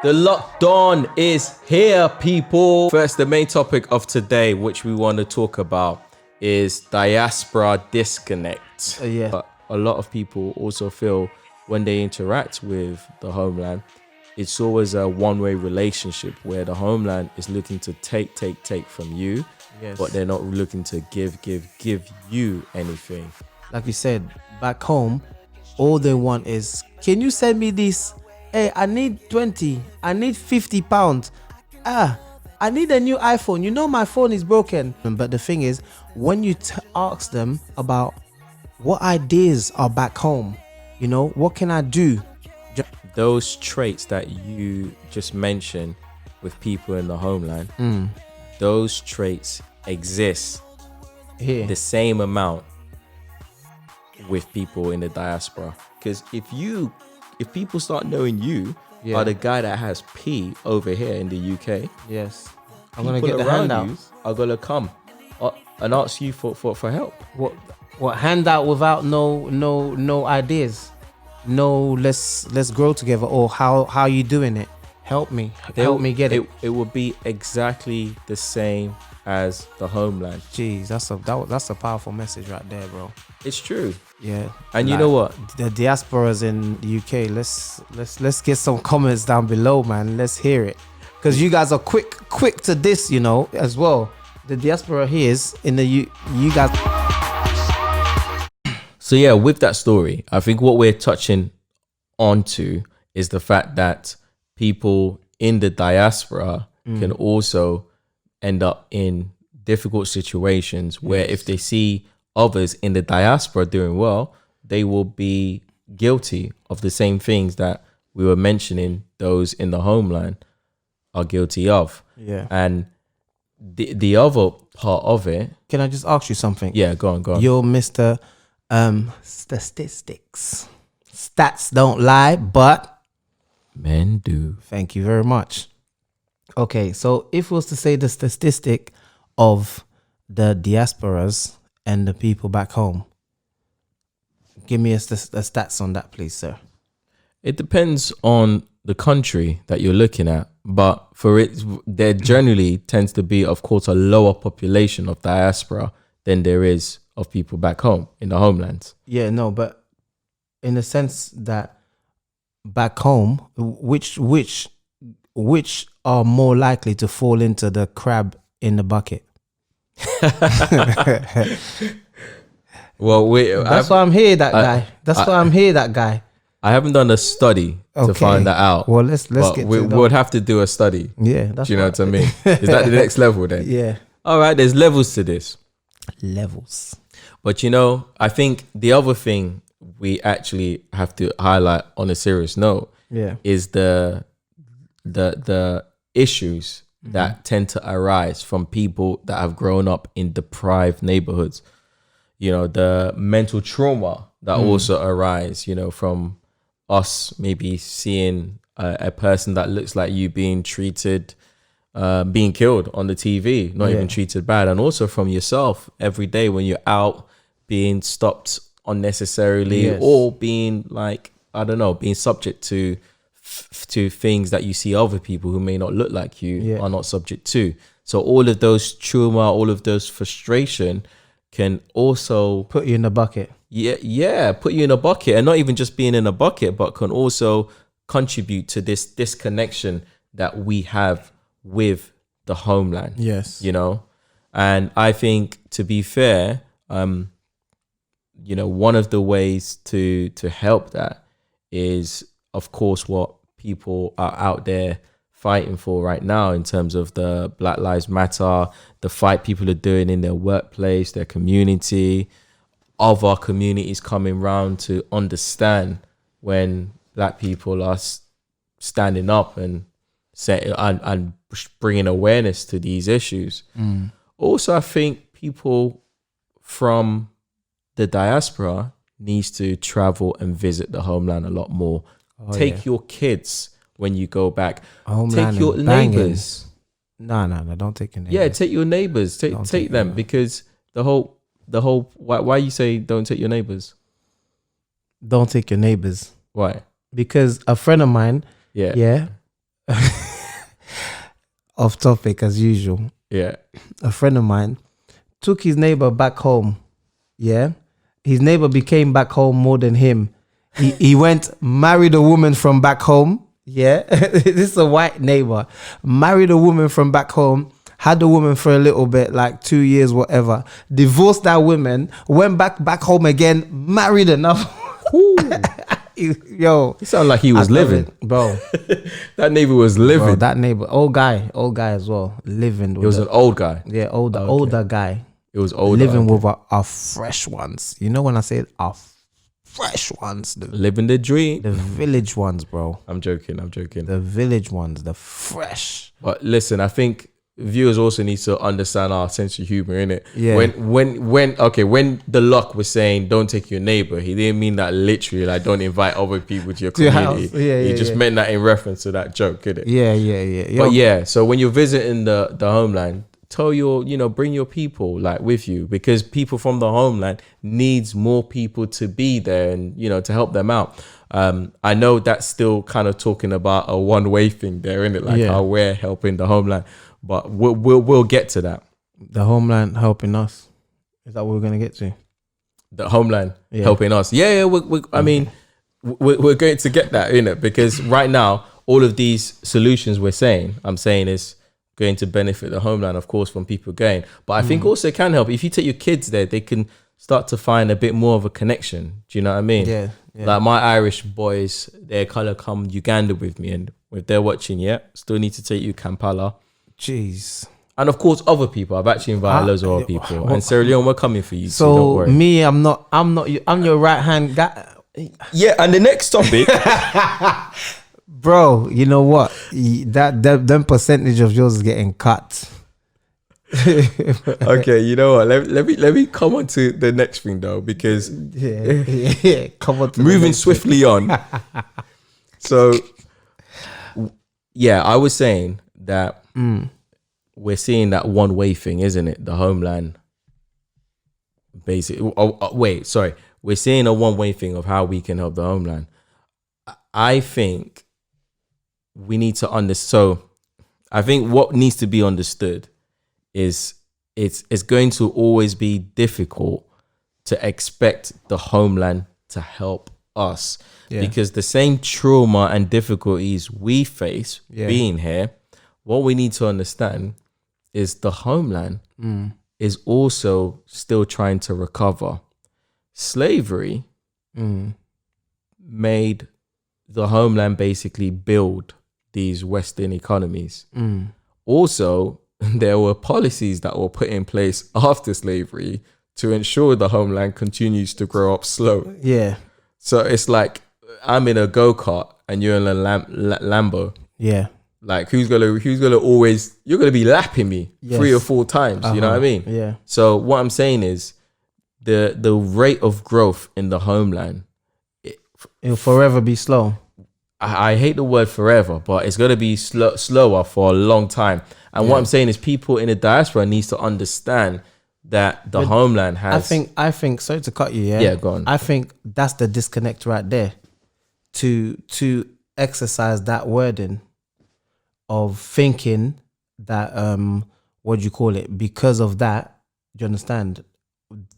The Lok Don is here, people. First, the main topic of today, which we want to talk about, is diaspora disconnect. Yeah. But a lot of people also feel when they interact with the homeland, it's always a one-way relationship where the homeland is looking to take from you, Yes. but they're not looking to give you anything. Like you said, back home, all they want is, can you send me this? Hey, I need 20. I need 50 pounds. I need a new iPhone. You know my phone is broken. But the thing is, when you ask them about what ideas are back home, you know, what can I do? Those traits that you just mentioned with people in the homeland, those traits exist Here. the same amount with people in the diaspora. Because if people start knowing you Yeah. are the guy that has P over here in the UK, Yes. I'm going to people get the around handout. you are gonna come and ask you for help. What handout without no ideas? No, let's grow together. Or how you doing it? Help me. Help me get it. It will be exactly the same as the homeland. Jeez, that's a powerful message right there, bro. It's true. Yeah. And you know what? The diasporas in the UK, let's get some comments down below, man. Let's hear it. Because you guys are quick to this, you know, as well. The diaspora here is in the you guys. So yeah, with that story, I think what we're touching onto is the fact that people in the diaspora can also end up in difficult situations where if they see others in the diaspora doing well, they will be guilty of the same things that we were mentioning those in the homeland are guilty of. Yeah. And the other part of it, Can I just ask you something? yeah, go on. You're Mr. Statistics. Stats don't lie, but Men do. thank you very much. Okay, so if it was to say the statistic of the diasporas and the people back home, give me a stats on that, please, sir. It depends on the country that you're looking at, but for it, there generally tends to be, of course, a lower population of diaspora than there is of people back home in the homelands. Yeah, no, but in the sense that back home, which are more likely to fall into the crab in the bucket? Well, That's why I'm here, that guy. That's why I'm here, that guy. I haven't done a study to Okay. find that out. Well, let's but get we to would have to do a study. Yeah, that's Do you know right. what I mean? Is that the next level then? Yeah. All right, there's levels to this. Levels. But you know, I think the other thing we actually have to highlight on a serious note Yeah. is the issues that tend to arise from people that have grown up in deprived neighborhoods. You know, the mental trauma that also arise, you know, from us maybe seeing a person that looks like you being treated, being killed on the TV, not even treated bad. And also from yourself every day when you're out being stopped unnecessarily or being like, I don't know, being subject to things that you see other people who may not look like you are not subject to. So all of those trauma, all of those frustration can also Put you in the bucket. put you in a bucket, and not even just being in a bucket, but can also contribute to this disconnection that we have with the homeland. Yes. You know, and I think, to be fair, you know, one of the ways to help that is, of course, what people are out there fighting for right now in terms of the Black Lives Matter, the fight people are doing in their workplace, their community, other communities coming round to understand when Black people are standing up and bringing awareness to these issues. Also, I think people from the diaspora needs to travel and visit the homeland a lot more. Take your kids when you go back. Homeland take your and banging. neighbors. No, don't take your neighbors. Yeah, take your neighbors. Take them, because the whole why you say don't take your neighbors? Don't take your neighbors. Why? Because a friend of mine, Yeah. Off topic as usual. Yeah. A friend of mine took his neighbor back home. Yeah. His neighbor became back home more than him. He went, married a woman from back home. Yeah. This is a white neighbor. Married a woman from back home. Had the woman for a little bit, like 2 years, whatever. Divorced that woman. Went back home again. Married another. Yo. He sounded like he was living. Bro. That neighbor was living. Bro, that neighbor, old guy as well, living. He was an old guy. Yeah, older guy. It was older. Living with our fresh ones. You know when I say our fresh ones, living the dream. The village ones, bro. I'm joking. The village ones, the fresh. But listen, I think viewers also need to understand our sense of humor, innit? Yeah. When the Lok was saying don't take your neighbor, he didn't mean that literally, like don't invite other people to your community. He just meant that in reference to that joke, innit? Yeah. But yeah, so when you're visiting the homeland, tell bring your people like with you, because people from the homeland needs more people to be there and to help them out. I know that's still kind of talking about a one-way thing there, isn't it? Like how we're helping the homeland, but we'll get to that. The homeland helping us. Is that what we're gonna get to? The homeland helping us. Yeah. I mean, we're going to get that, innit? Because right now, all of these solutions I'm saying is going to benefit the homeland, of course, from people going. But I think also it can help. If you take your kids there, they can start to find a bit more of a connection. Do you know what I mean? Yeah. Like my Irish boys, they kind of come Uganda with me. And if they're watching, still need to take you Kampala. Jeez. And of course, other people. I've actually invited loads of other people. And Sierra Leone, we're coming for you. So don't worry. Me, I'm your right hand guy. Yeah, and the next topic... Bro, you know what? Them percentage of yours is getting cut. Okay, you know what? Let me come on to the next thing though, because come on. Moving swiftly on. So, yeah, I was saying that we're seeing that one-way thing, isn't it? The homeland, basically. We're seeing a one-way thing of how we can help the homeland. I think we need to understand. So I think what needs to be understood is it's going to always be difficult to expect the homeland to help us, because the same trauma and difficulties we face being here, what we need to understand is the homeland is also still trying to recover. Slavery made the homeland basically build these Western economies. Also, there were policies that were put in place after slavery to ensure the homeland continues to grow up slow. Yeah. So it's like I'm in a go-kart and you're in a Lambo. Yeah. Like who's gonna always, you're gonna be lapping me 3 or 4 times. You know what I mean? Yeah. So what I'm saying is the rate of growth in the homeland, it'll forever be slow. I hate the word forever, but it's going to be slower for a long time. And what I'm saying is people in the diaspora needs to understand that the homeland has... I think, sorry to cut you, Yeah, go on. I think that's the disconnect right there. To exercise that wording of thinking that, what do you call it? Because of that, do you understand?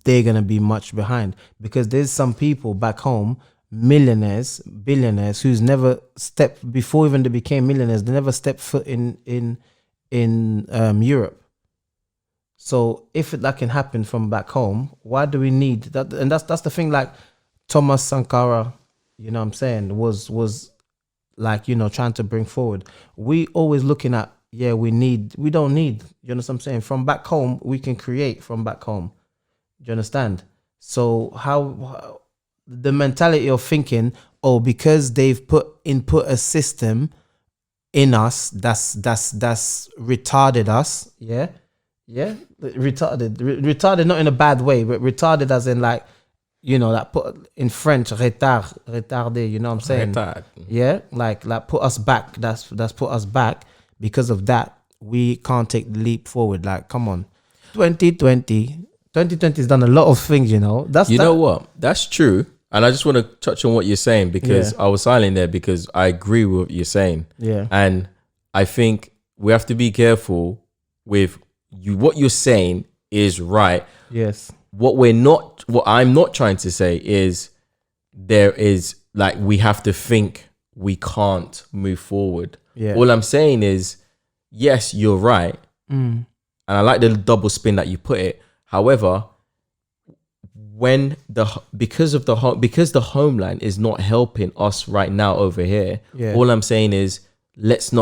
They're going to be much behind. Because there's some people back home, millionaires, billionaires, who's never stepped, before even they became millionaires, they never stepped foot in Europe. So if that can happen from back home, why do we need that? And that's the thing. Like Thomas Sankara, you know what I'm saying, was like, trying to bring forward. We always looking at, we don't need, you know what I'm saying? From back home, we can create from back home. Do you understand? So how the mentality of thinking, because they've put a system in us that's retarded us, retarded not in a bad way, but retarded as in like, like put in French, retardé, you know what I'm saying? Retard. Yeah, like put us back. That's put us back. Because of that, we can't take the leap forward. Like, come on, 2020 has done a lot of things. Know what? That's true. And I just want to touch on what you're saying, because I was silent there because I agree with what you're saying. Yeah. And I think we have to be careful with you. What you're saying is right. Yes. What I'm not trying to say is there is like we have to think we can't move forward. Yeah. All I'm saying is, yes, you're right. And I like the double spin that you put it. However, because the homeland is not helping us right now over here, all I'm saying is let's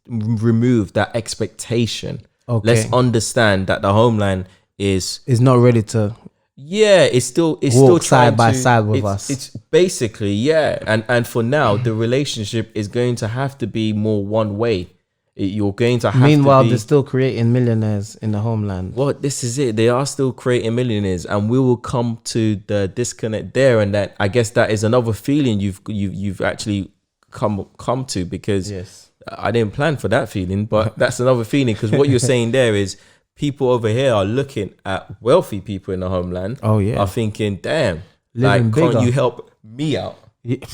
remove that expectation. Okay. Let's understand that the homeland is not ready to it's still walk trying side by to, side with us. It's basically and for now the relationship is going to have to be more one way. You're going to have Meanwhile, to they're still creating millionaires in the homeland. Well, this is it. They are still creating millionaires, and we will come to the disconnect there. And that, I guess, that is another feeling you've actually come to, because I didn't plan for that feeling, but that's another feeling, because what you're saying there is people over here are looking at wealthy people in the homeland. Oh yeah, are thinking, damn, living like, can't bigger. you help me out? Yeah.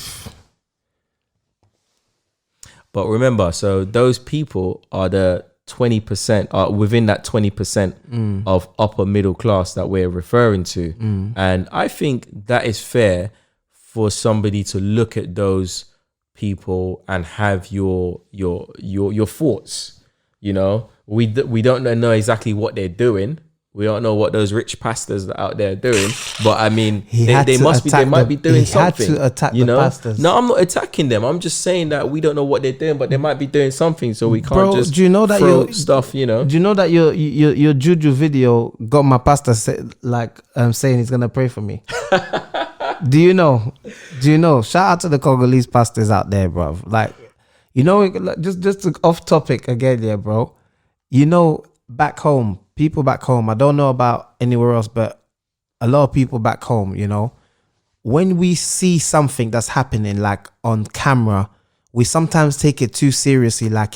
But remember, so those people are the 20%, are within that 20% of upper middle class that we're referring to. And I think that is fair for somebody to look at those people and have your thoughts. You know, we don't know exactly what they're doing. We don't know what those rich pastors are out there doing, but I mean, they might be doing something. He had to attack the pastors. No, I'm not attacking them. I'm just saying that we don't know what they're doing, but they might be doing something. So we can't just do you know that throw stuff. You know? Do you know that your juju video got my pastor saying he's gonna pray for me? Do you know? Shout out to the Congolese pastors out there, bro. Like, you know, just off topic again, yeah, bro. You know, back home. People back home, I don't know about anywhere else, but a lot of people back home, you know, when we see something that's happening like on camera, we sometimes take it too seriously. Like,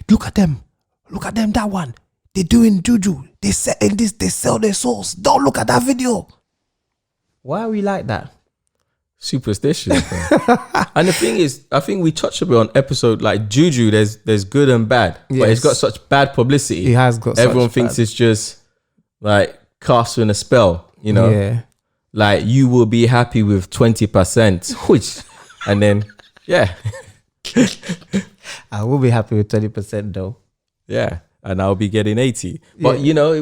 look at them, that one, they're doing juju, they're selling this, they sell their souls. Don't look at that video. Why are we like that? Superstitious. And the thing is, I think we touched a bit on episode like juju. There's good and bad, but it's got such bad publicity. It has got. Everyone thinks it's just like casting a spell. You know, like you will be happy with 20%, which, and then I will be happy with 20% though. Yeah, and I'll be getting 80. But you know,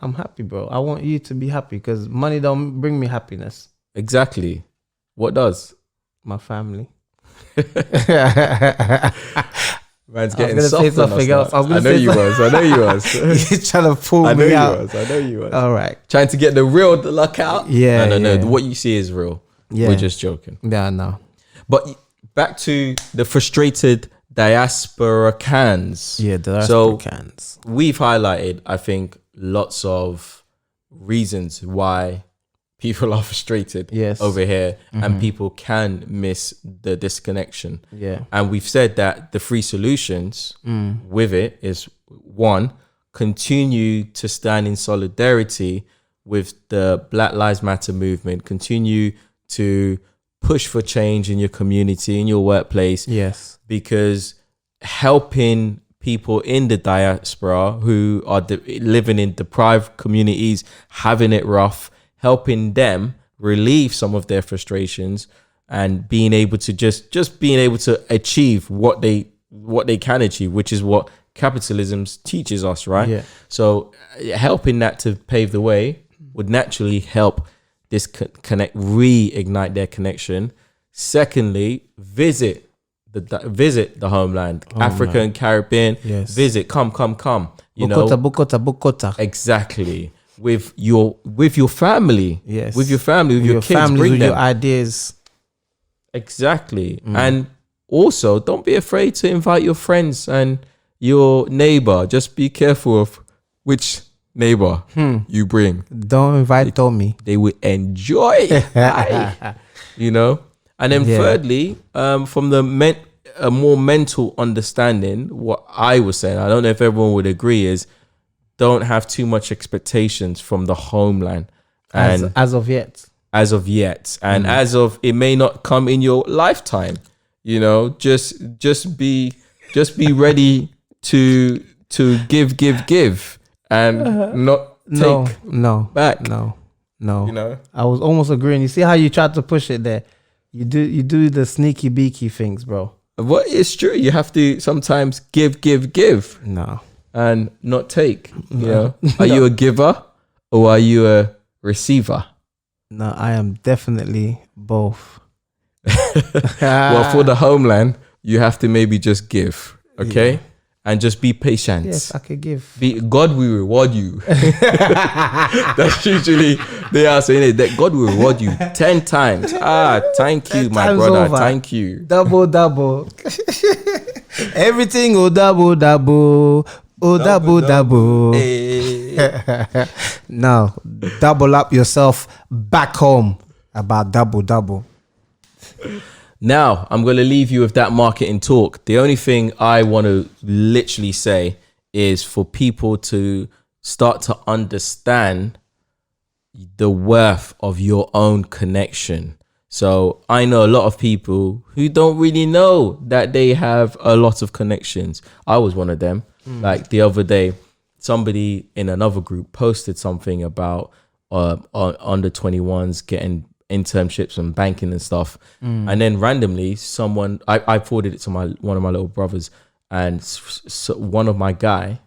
I'm happy, bro. I want you to be happy because money don't bring me happiness. Exactly. What does? My family. Man's getting soft on us. I know you was. You're trying to pull me out. I know you was. All right. Trying to get the luck out. Yeah. No. What you see is real. Yeah. We're just joking. Yeah, no. But back to the frustrated diaspora cans. Yeah, the diaspora cans. We've highlighted, I think, lots of reasons why people are frustrated over here, and people can miss the disconnection. Yeah. And we've said that the three solutions with it is, one, continue to stand in solidarity with the Black Lives Matter movement, continue to push for change in your community, in your workplace. Yes. Because helping people in the diaspora who are living in deprived communities, having it rough, helping them relieve some of their frustrations and being able to just being able to achieve what they can achieve, which is what capitalism teaches us, right? Yeah. So helping that to pave the way would naturally help this reignite their connection. Secondly, visit the homeland, Africa and Caribbean. Yes. Visit, come. Bukota. Exactly. With your family, yes, with your kids, families, with them. your ideas, exactly. And also, don't be afraid to invite your friends and your neighbor. Just be careful of which neighbor you bring. Don't invite Tommy. They will enjoy it, you know. And then thirdly, from a more mental understanding, what I was saying, I don't know if everyone would agree, is don't have too much expectations from the homeland, and as of yet, and as of it may not come in your lifetime. You know, just be just be ready to give, and not take back. No. You know, I was almost agreeing. You see how you tried to push it there? You do the sneaky beaky things, bro. what it's true. You have to sometimes give, No. and not take. You know, are you a giver or are you a receiver? No, I am definitely both. Well, for the homeland, you have to maybe just give, okay, and just be patient. Yes, I could give. God will reward you. That's usually they are saying it, that God will reward you 10 times. Thank you, my brother. Over. Thank you. Double. Everything double. Double. Hey. Now, double up yourself back home about double. Now, I'm going to leave you with that marketing talk. The only thing I want to literally say is for people to start to understand the worth of your own connection. So I know a lot of people who don't really know that they have a lot of connections. I was one of them. Like the other day, somebody in another group posted something about under 21s getting internships and banking and stuff, and then randomly someone I forwarded it to one of my little brothers, and so one of my guy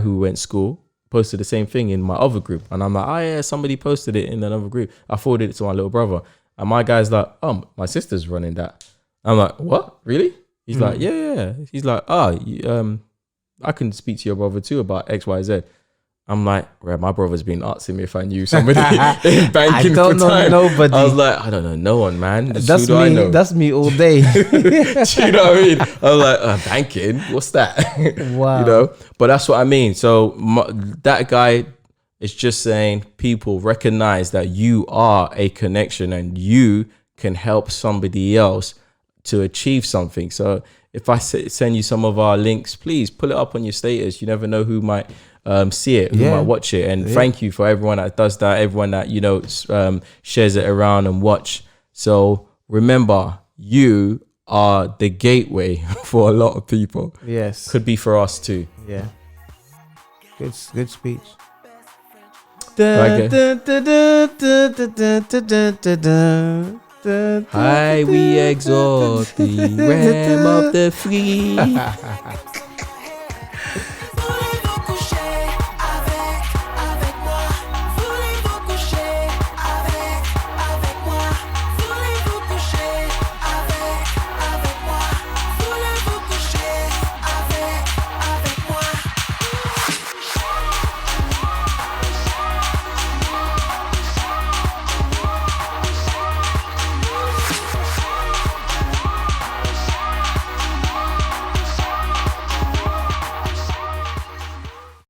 who went to school posted the same thing in my other group, and I'm like, oh yeah, somebody posted it in another group. I forwarded it to my little brother, and my guy's like, oh, my sister's running that. I'm like, what, really? He's like, yeah. He's like, I can speak to your brother too about XYZ. I'm like, right, my brother's been asking me if I knew somebody in banking. I don't know nobody. I was like, I don't know no one, man. That's who do I know? That's me all day. Do you know what I mean? I was like, banking? What's that? Wow. You know? But that's what I mean. So that guy is just saying, people recognize that you are a connection and you can help somebody else to achieve something. So if I send you some of our links, please pull it up on your status. You never know who might see it, who might watch it. And thank you for everyone that does that, everyone that, you know, shares it around and watch. So remember, you are the gateway for a lot of people. Yes. Could be for us too. Yeah. Good speech. High we exalt the ram of the fleet.